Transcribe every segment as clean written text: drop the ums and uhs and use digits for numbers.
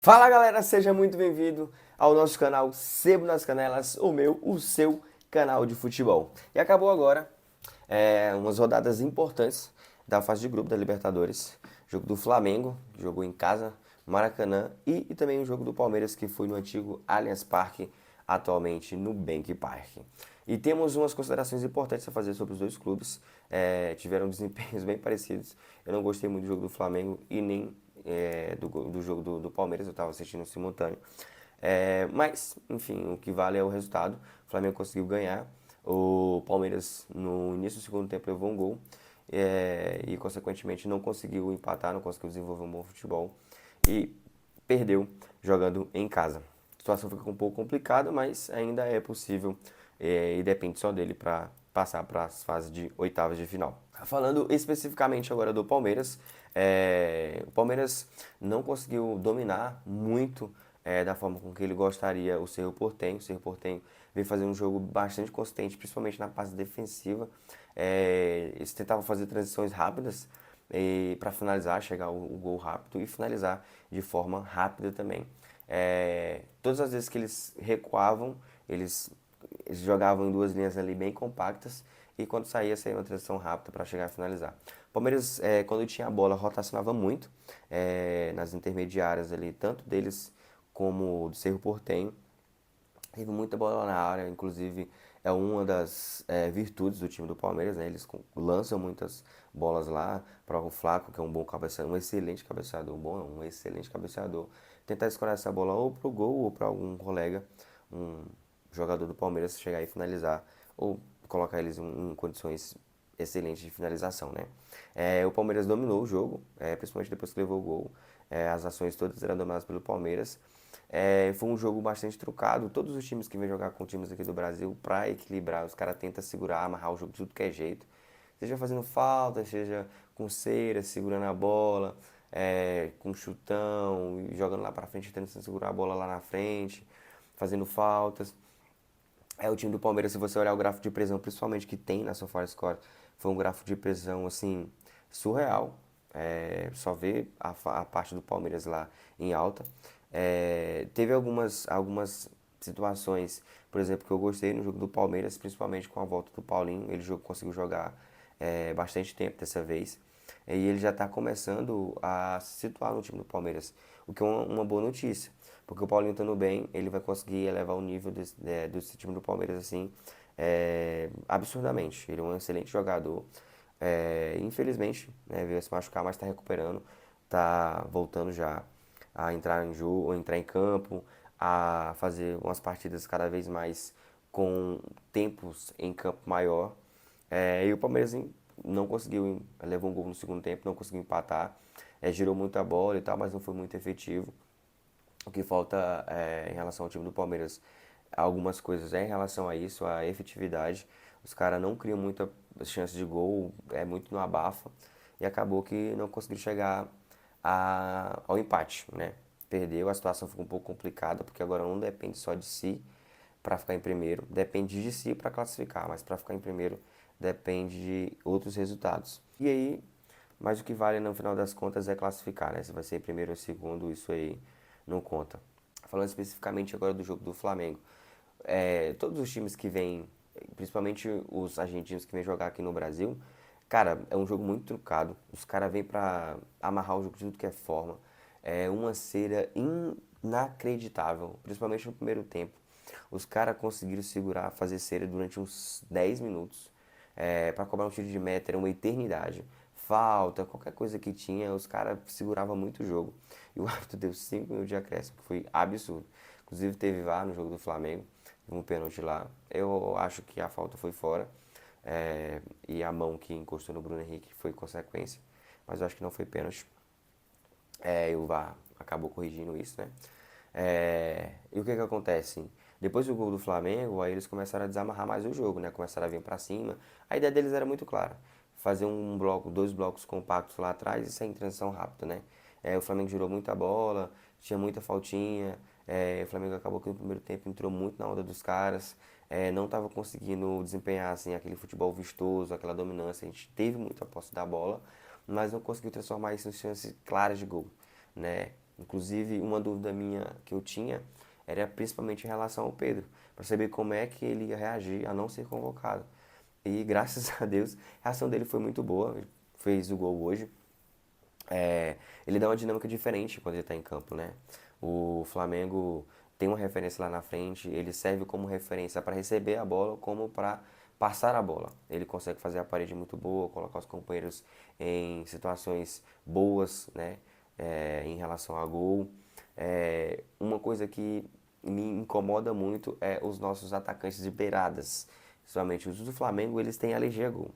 Fala galera, seja muito bem-vindo ao nosso canal Sebo nas Canelas, o seu canal de futebol. E acabou agora umas rodadas importantes da fase de grupo da Libertadores. Jogo do Flamengo, que jogou em casa, Maracanã, e também o jogo do Palmeiras, que foi no antigo Allianz Parque, atualmente no Bank Park. E temos umas considerações importantes a fazer sobre os dois clubes. Tiveram desempenhos bem parecidos. Eu não gostei muito do jogo do Flamengo e nem do jogo do Palmeiras, eu estava assistindo simultâneo. Mas, enfim, o que vale é o resultado. O Flamengo conseguiu ganhar. O Palmeiras, no início do segundo tempo, levou um gol. E, consequentemente, não conseguiu empatar, não conseguiu desenvolver um bom futebol. E perdeu jogando em casa. A situação fica um pouco complicada, mas ainda é possível e depende só dele para passar para as fases de oitavas de final. Falando especificamente agora do Palmeiras, o Palmeiras não conseguiu dominar muito da forma com que ele gostaria o Cerro Porteño. O Cerro Porteño veio fazer um jogo bastante consistente, principalmente na parte defensiva. Eles tentavam fazer transições rápidas para finalizar, chegar o gol rápido e finalizar de forma rápida também. Todas as vezes que eles recuavam, eles jogavam em duas linhas ali bem compactas e quando saía uma transição rápida para chegar a finalizar. O Palmeiras, quando tinha a bola, rotacionava muito nas intermediárias ali, tanto deles como do Cerro Porteño. Teve muita bola lá na área, inclusive é uma das virtudes do time do Palmeiras, né? Eles lançam muitas bolas lá para o Flaco, que é um bom cabeceador, um excelente cabeceador, um excelente cabeceador. Tentar escorar essa bola ou pro gol ou para algum colega, um jogador do Palmeiras chegar e finalizar ou colocar eles em condições excelentes de finalização, né? O Palmeiras dominou o jogo, principalmente depois que levou o gol. As ações todas eram dominadas pelo Palmeiras. Foi um jogo bastante trucado. Todos os times que vêm jogar com times aqui do Brasil, para equilibrar, os caras tentam segurar, amarrar o jogo de tudo que é jeito. Seja fazendo falta, seja com cera, segurando a bola, com chutão, jogando lá para frente, tentando segurar a bola lá na frente, fazendo faltas. O time do Palmeiras, se você olhar o gráfico de pressão, principalmente que tem na SofaScore, foi um gráfico de pressão, assim, surreal. Só ver a parte do Palmeiras lá em alta. Teve algumas situações, por exemplo, que eu gostei no jogo do Palmeiras, principalmente com a volta do Paulinho. Ele conseguiu jogar bastante tempo dessa vez. E ele já está começando a se situar no time do Palmeiras, o que é uma boa notícia. Porque o Paulinho estando bem, ele vai conseguir elevar o nível desse time do Palmeiras assim absurdamente. Ele é um excelente jogador. Infelizmente, né, veio se machucar, mas está recuperando, está voltando já a entrar em jogo, entrar em campo, a fazer umas partidas cada vez mais com tempos em campo maior. E o Palmeiras não conseguiu, levou um gol no segundo tempo, não conseguiu empatar, girou muita bola e tal, mas não foi muito efetivo. O que falta em relação ao time do Palmeiras, algumas coisas em relação a isso, a efetividade. Os caras não criam muita chance de gol, é muito no abafa. E acabou que não conseguiu chegar ao empate, né? Perdeu, a situação ficou um pouco complicada, porque agora não depende só de si para ficar em primeiro, depende de si para classificar, mas para ficar em primeiro depende de outros resultados. E aí, mas o que vale no final das contas é classificar, né? Se vai ser primeiro ou segundo, isso aí não conta. Falando especificamente agora do jogo do Flamengo, todos os times que vêm, principalmente os argentinos que vêm jogar aqui no Brasil, cara, é um jogo muito trucado. Os caras vêm pra amarrar o jogo de tudo que é forma. É uma cera inacreditável, principalmente no primeiro tempo. Os caras conseguiram segurar, fazer cera durante uns 10 minutos. Para cobrar um tiro de meta era uma eternidade. Falta, qualquer coisa que tinha, os caras seguravam muito o jogo. E o árbitro deu 5 minutos de acréscimo, que foi absurdo. Inclusive teve VAR no jogo do Flamengo, um pênalti lá. Eu acho que a falta foi fora. E a mão que encostou no Bruno Henrique foi consequência. Mas eu acho que não foi pênalti. E o VAR acabou corrigindo isso, né? E o que que acontece? Depois do gol do Flamengo, aí eles começaram a desamarrar mais o jogo, né? Começaram a vir pra cima. A ideia deles era muito clara. Fazer um bloco, dois blocos compactos lá atrás e sair em transição rápida, né? O Flamengo girou muita bola, tinha muita faltinha. O Flamengo acabou que no primeiro tempo entrou muito na onda dos caras. Não estava conseguindo desempenhar assim, aquele futebol vistoso, aquela dominância. A gente teve muita posse da bola, mas não conseguiu transformar isso em chances claras de gol, né? Inclusive, uma dúvida minha que eu tinha era principalmente em relação ao Pedro, para saber como é que ele ia reagir a não ser convocado. E graças a Deus, a reação dele foi muito boa, ele fez o gol hoje. Ele dá uma dinâmica diferente quando ele está em campo, né? O Flamengo tem uma referência lá na frente, ele serve como referência para receber a bola, como para passar a bola. Ele consegue fazer a parede muito boa, colocar os companheiros em situações boas, né? Em relação a gol. Uma coisa que me incomoda muito é os nossos atacantes de beiradas. Principalmente os do Flamengo, eles têm alergia a gol.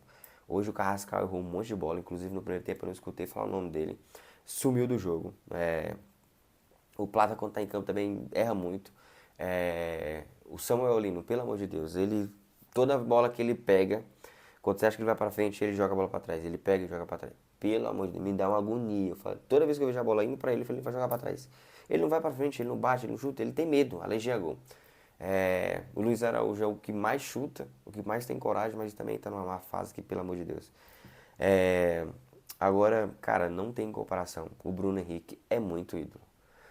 Hoje o Carrascal errou um monte de bola, inclusive no primeiro tempo eu não escutei falar o nome dele. Sumiu do jogo. O Plata, quando tá em campo, também erra muito. O Samuel Lino, pelo amor de Deus, toda bola que ele pega, quando você acha que ele vai pra frente, ele joga a bola pra trás. Ele pega e joga pra trás. Pelo amor de Deus, me dá uma agonia. Toda vez que eu vejo a bola indo pra ele, eu falo, ele vai jogar pra trás. Ele não vai pra frente, ele não bate, ele não chuta, ele tem medo, alergia a gol. O Luiz Araújo é o que mais chuta, o que mais tem coragem, mas também tá numa má fase que, pelo amor de Deus. Agora, cara, não tem comparação. O Bruno Henrique é muito ídolo.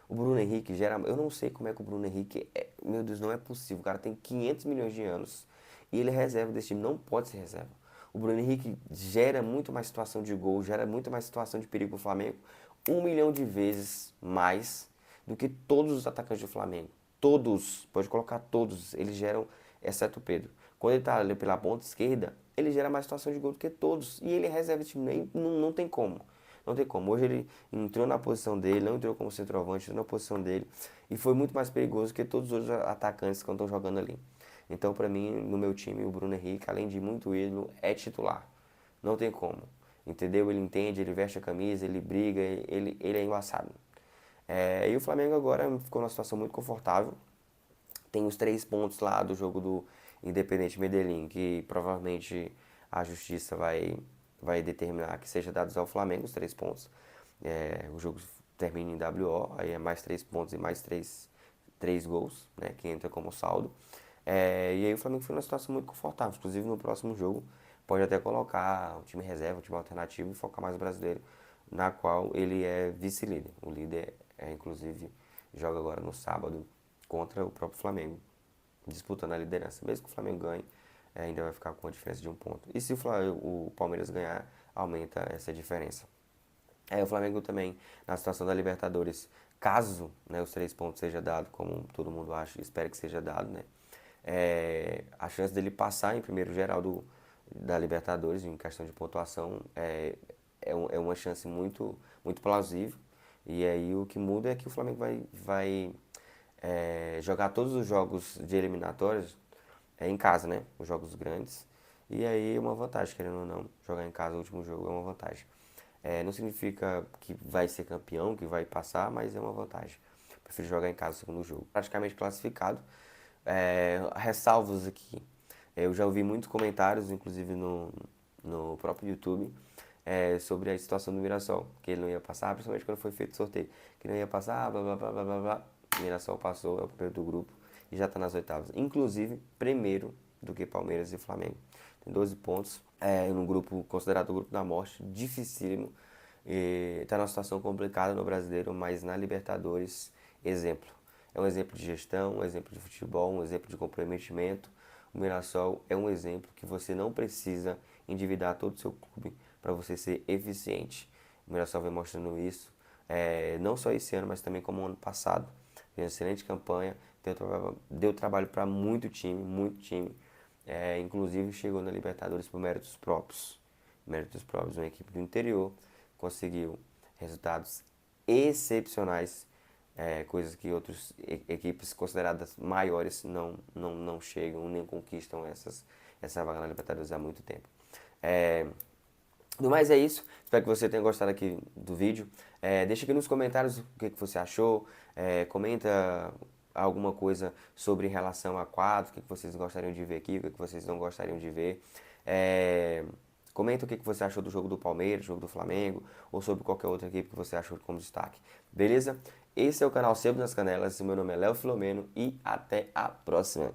O Bruno Henrique gera. Eu não sei como é que o Bruno Henrique é. Meu Deus, não é possível. O cara tem 500 milhões de anos e ele é reserva desse time. Não pode ser reserva. O Bruno Henrique gera muito mais situação de gol, gera muito mais situação de perigo pro Flamengo. 1 milhão de vezes mais do que todos os atacantes do Flamengo. Todos, pode colocar todos, eles geram, exceto o Pedro. Quando ele tá ali pela ponta esquerda, ele gera mais situação de gol do que todos. E ele é reserva de time, não tem como. Não tem como. Hoje ele entrou na posição dele, não entrou como centroavante, entrou na posição dele. E foi muito mais perigoso que todos os outros atacantes que estão jogando ali. Então, pra mim, no meu time, o Bruno Henrique, além de muito ídolo, é titular. Não tem como. Entendeu? Ele entende, ele veste a camisa, ele briga, ele é embaçado. E o Flamengo agora ficou numa situação muito confortável. Tem os 3 pontos lá do jogo do Independente Medellín, que provavelmente a justiça vai determinar que seja dados ao Flamengo os 3 pontos. O jogo termina em WO, aí é mais 3 pontos e mais 3 gols, né, que entra como saldo. E aí o Flamengo foi numa situação muito confortável. Inclusive no próximo jogo pode até colocar o time reserva, o time alternativo e focar mais no brasileiro, na qual ele é vice-líder. O líder, inclusive, joga agora no sábado contra o próprio Flamengo, disputando a liderança. Mesmo que o Flamengo ganhe, ainda vai ficar com a diferença de 1 ponto. E se o Palmeiras ganhar, aumenta essa diferença. O Flamengo também, na situação da Libertadores, caso, né, os 3 pontos seja dado, como todo mundo acha, espero que seja dado, né? A chance dele passar em primeiro geral da Libertadores, em questão de pontuação, é uma chance muito, muito plausível. E aí o que muda é que o Flamengo vai jogar todos os jogos de eliminatórias em casa, né? Os jogos grandes. E aí é uma vantagem, querendo ou não. Jogar em casa o último jogo é uma vantagem. Não significa que vai ser campeão, que vai passar, mas é uma vantagem. Prefiro jogar em casa o segundo jogo. Praticamente classificado. Ressalvos aqui. Eu já ouvi muitos comentários, inclusive no próprio YouTube, sobre a situação do Mirassol, que ele não ia passar, principalmente quando foi feito o sorteio, que não ia passar, blá blá blá blá blá blá. O Mirassol passou, é o primeiro do grupo e já está nas oitavas. Inclusive, primeiro do que Palmeiras e Flamengo. Tem 12 pontos, num grupo considerado o grupo da morte, dificílimo. Está numa situação complicada no Brasileiro, mas na Libertadores, exemplo. É um exemplo de gestão, um exemplo de futebol, um exemplo de comprometimento. O Mirassol é um exemplo que você não precisa endividar todo o seu clube para você ser eficiente. O Mirassol vem mostrando isso, não só esse ano, mas também como ano passado. Fez uma excelente campanha, deu trabalho para muito time, muito time. Inclusive chegou na Libertadores por méritos próprios. Méritos próprios, uma equipe do interior conseguiu resultados excepcionais, coisas que outras equipes consideradas maiores não chegam, nem conquistam essa vaga na Libertadores há muito tempo. No mais é isso, espero que você tenha gostado aqui do vídeo. Deixa aqui nos comentários o que você achou, comenta alguma coisa sobre relação a quadro, o que vocês gostariam de ver aqui, o que vocês não gostariam de ver. Comenta o que você achou do jogo do Palmeiras, do jogo do Flamengo, ou sobre qualquer outra equipe que você achou como destaque. Beleza? Esse é o canal Sebo nas Canelas, meu nome é Léo Filomeno e até a próxima.